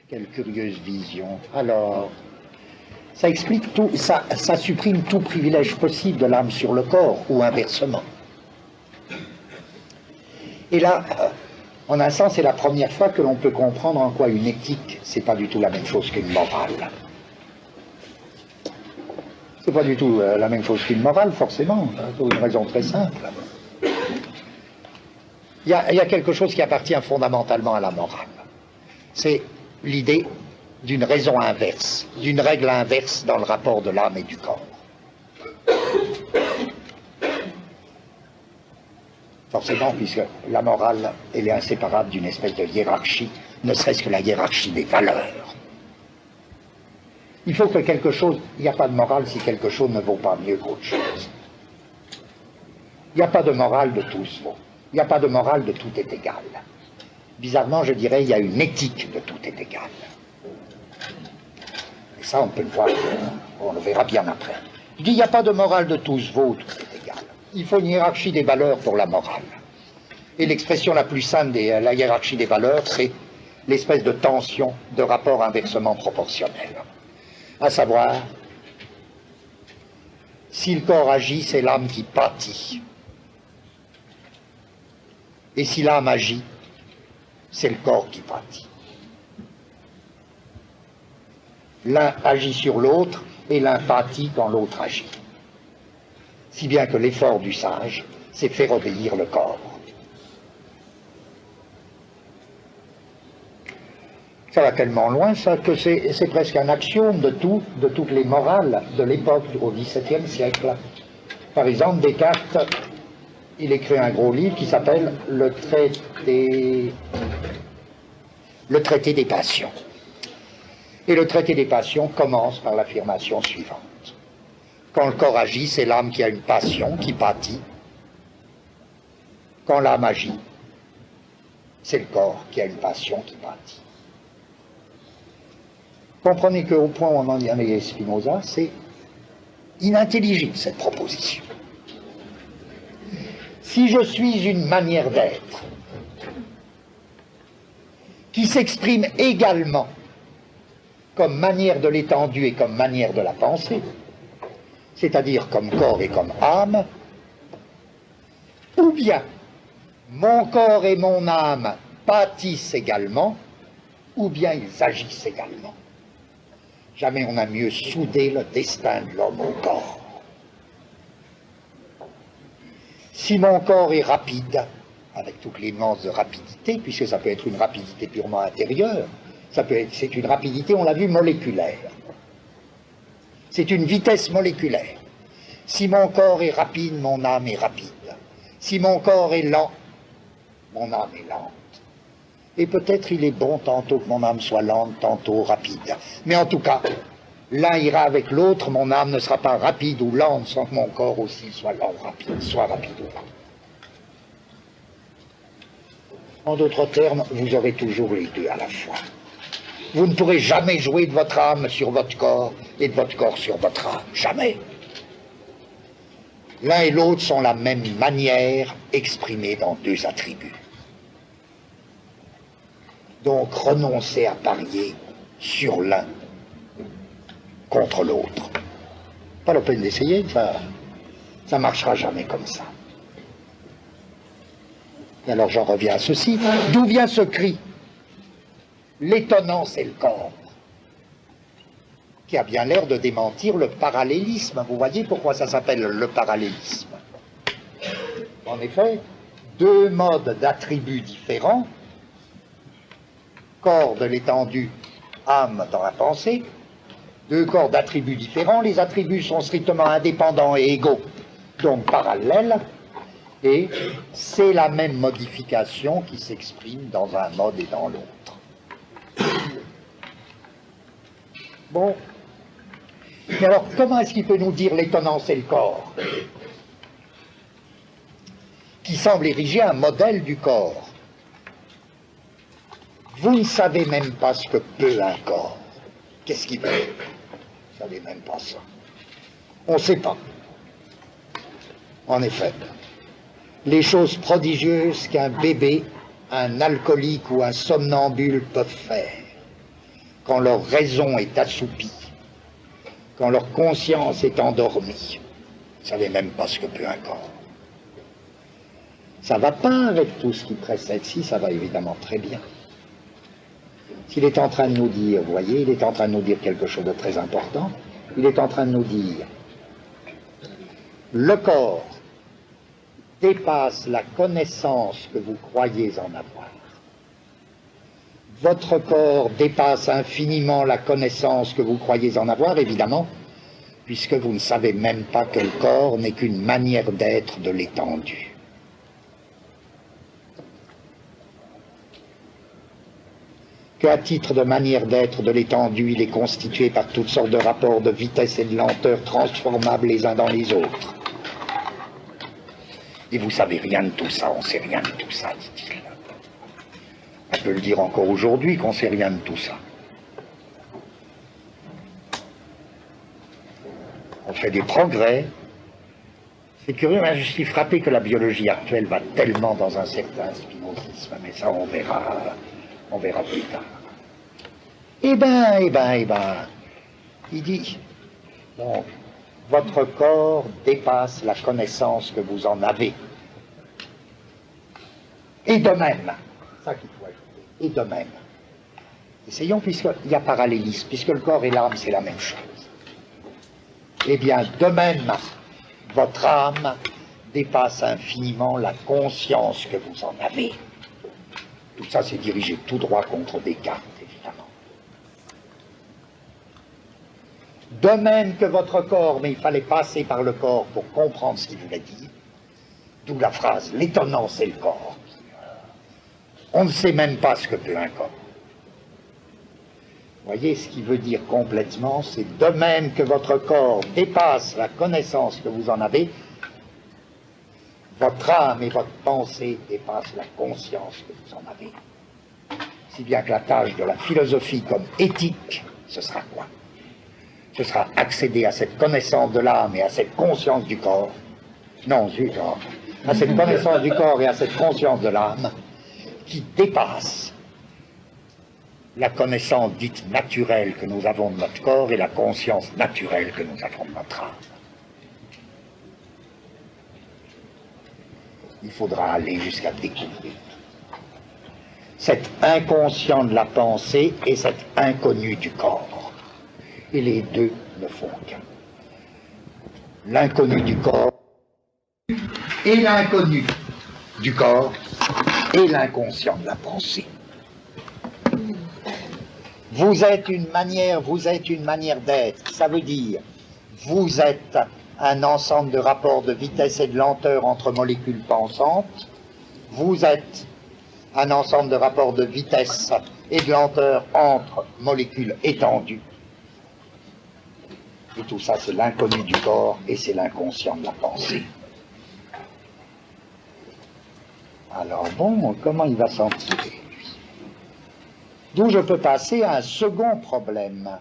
Quelle curieuse vision. Alors, ça explique tout, ça supprime tout privilège possible de l'âme sur le corps, ou inversement. Et là, en un sens, c'est la première fois que l'on peut comprendre en quoi une éthique, c'est pas du tout la même chose qu'une morale. C'est pas du tout la même chose qu'une morale, forcément, pour une raison très simple. Il y a quelque chose qui appartient fondamentalement à la morale. C'est l'idée d'une raison inverse, d'une règle inverse dans le rapport de l'âme et du corps. Forcément, puisque la morale, elle est inséparable d'une espèce de hiérarchie, ne serait-ce que la hiérarchie des valeurs. Il faut que quelque chose, il n'y a pas de morale si quelque chose ne vaut pas mieux qu'autre chose. Il n'y a pas de morale de tous vaut. Il n'y a pas de morale de tout est égal. Bizarrement, je dirais, il y a une éthique de tout est égal. Et ça, on peut le voir, on le verra bien après. Je dis, il n'y a pas de morale de tous vaut, tout est égal. Il faut une hiérarchie des valeurs pour la morale. Et l'expression la plus simple de la hiérarchie des valeurs, c'est l'espèce de tension, de rapport inversement proportionnel. À savoir, si le corps agit, c'est l'âme qui pâtit. Et si l'âme agit, c'est le corps qui pâtit. L'un agit sur l'autre et l'un pâtit quand l'autre agit. Si bien que l'effort du sage, c'est faire obéir le corps. Ça va tellement loin, ça, que c'est presque un axiome de toutes les morales de l'époque, au XVIIe siècle. Par exemple, Descartes, il écrit un gros livre qui s'appelle le traité des passions. Et le traité des passions commence par l'affirmation suivante. Quand le corps agit, c'est l'âme qui a une passion, qui pâtit. Quand l'âme agit, c'est le corps qui a une passion, qui pâtit. Comprenez qu'au point où on en est Spinoza, c'est inintelligible cette proposition. Si je suis une manière d'être qui s'exprime également comme manière de l'étendue et comme manière de la pensée, c'est-à-dire comme corps et comme âme, ou bien mon corps et mon âme pâtissent également, ou bien ils agissent également. Jamais on n'a mieux soudé le destin de l'homme au corps. Si mon corps est rapide, avec toutes les nuances de rapidité, puisque ça peut être une rapidité purement intérieure, c'est une rapidité, on l'a vu, moléculaire. C'est une vitesse moléculaire. Si mon corps est rapide, mon âme est rapide. Si mon corps est lent, mon âme est lente. Et peut-être il est bon tantôt que mon âme soit lente, tantôt rapide. Mais en tout cas, l'un ira avec l'autre, mon âme ne sera pas rapide ou lente sans que mon corps aussi soit lent ou rapide, soit rapide ou lent. En d'autres termes, vous aurez toujours les deux à la fois. Vous ne pourrez jamais jouer de votre âme sur votre corps et de votre corps sur votre âme. Jamais. L'un et l'autre sont la même manière exprimée dans deux attributs. Donc renoncez à parier sur l'un contre l'autre. Pas la peine d'essayer, ça marchera jamais comme ça. Et alors j'en reviens à ceci. D'où vient ce cri? L'étonnant, c'est le corps, qui a bien l'air de démentir le parallélisme. Vous voyez pourquoi ça s'appelle le parallélisme. En effet, deux modes d'attributs différents, corps de l'étendue, âme dans la pensée, deux corps d'attributs différents, les attributs sont strictement indépendants et égaux, donc parallèles, et c'est la même modification qui s'exprime dans un mode et dans l'autre. Bon. Mais alors, comment est-ce qu'il peut nous dire l'étonnant, c'est le corps, qui semble ériger un modèle du corps? Vous ne savez même pas ce que peut un corps. Qu'est-ce qu'il veut? Vous ne savez même pas ça. On ne sait pas. En effet, les choses prodigieuses qu'un bébé, un alcoolique ou un somnambule peuvent faire, quand leur raison est assoupie, quand leur conscience est endormie. Vous ne savez même pas ce que peut un corps. Ça ne va pas avec tout ce qui précède. Si, ça va évidemment très bien. S'il est en train de nous dire, vous voyez, il est en train de nous dire quelque chose de très important. Il est en train de nous dire, le corps dépasse la connaissance que vous croyez en avoir. Votre corps dépasse infiniment la connaissance que vous croyez en avoir, évidemment, puisque vous ne savez même pas que le corps n'est qu'une manière d'être de l'étendue. Qu'à titre de manière d'être de l'étendue, il est constitué par toutes sortes de rapports de vitesse et de lenteur transformables les uns dans les autres. Et vous savez rien de tout ça, on ne sait rien de tout ça, dit-il. On peut le dire encore aujourd'hui qu'on ne sait rien de tout ça. On fait des progrès. C'est curieux, mais je suis frappé que la biologie actuelle va tellement dans un certain spinozisme, mais ça on verra plus tard. Eh ben, il dit, donc, votre corps dépasse la connaissance que vous en avez. Et de même, ça qu'il faut ajouter, et de même. Essayons, puisqu'il y a parallélisme, puisque le corps et l'âme, c'est la même chose. Eh bien, de même, votre âme dépasse infiniment la conscience que vous en avez. Tout ça, c'est dirigé tout droit contre Descartes, évidemment. De même que votre corps, mais il fallait passer par le corps pour comprendre ce qu'il voulait dire, d'où la phrase « l'étonnant, c'est le corps ». On ne sait même pas ce que peut un corps. Vous voyez, ce qu'il veut dire complètement, c'est de même que votre corps dépasse la connaissance que vous en avez, votre âme et votre pensée dépassent la conscience que vous en avez. Si bien que la tâche de la philosophie comme éthique, ce sera quoi? Ce sera accéder à cette connaissance de l'âme et à cette conscience du corps. Non, zut, à cette connaissance du corps et à cette conscience de l'âme qui dépasse la connaissance dite naturelle que nous avons de notre corps et la conscience naturelle que nous avons de notre âme. Il faudra aller jusqu'à découvrir cet inconscient de la pensée et cet inconnu du corps. Et les deux ne font qu'un. L'inconnu du corps et l'inconnu du corps et l'inconscient de la pensée. Vous êtes une manière d'être. Ça veut dire, vous êtes un ensemble de rapports de vitesse et de lenteur entre molécules pensantes. Vous êtes un ensemble de rapports de vitesse et de lenteur entre molécules étendues. Et tout ça, c'est l'inconnu du corps et c'est l'inconscient de la pensée. Alors bon, comment il va s'en tirer, lui? D'où je peux passer à un second problème